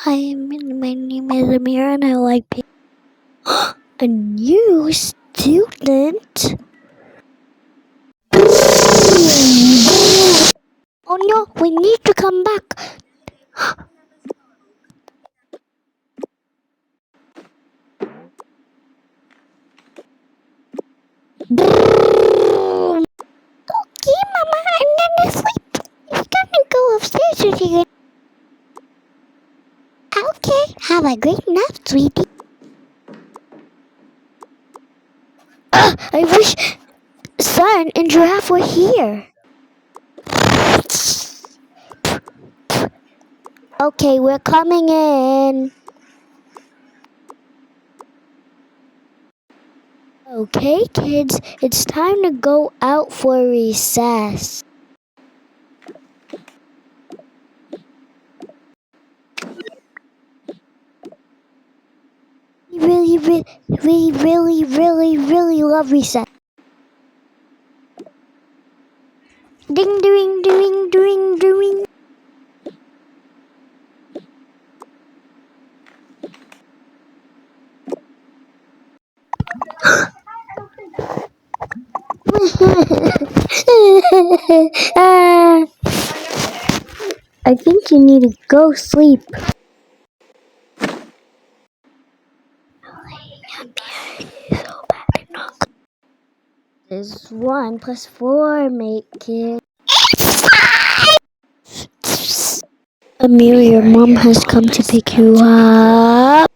Hi, my name is Amira and I like pink. A new student? Oh no, we need to come back. Okay, Mama, I'm gonna sleep. You're gonna go upstairs with you. Okay, have a great nap, sweetie. I wish Sun and Giraffe were here. Okay, we're coming in. Okay, kids, it's time to go out for recess. Really love recess. Ding, ding, ding, ding, ding. I think you need to go sleep. This 1 plus 4 make it. Amira, your mom has come to pick you up.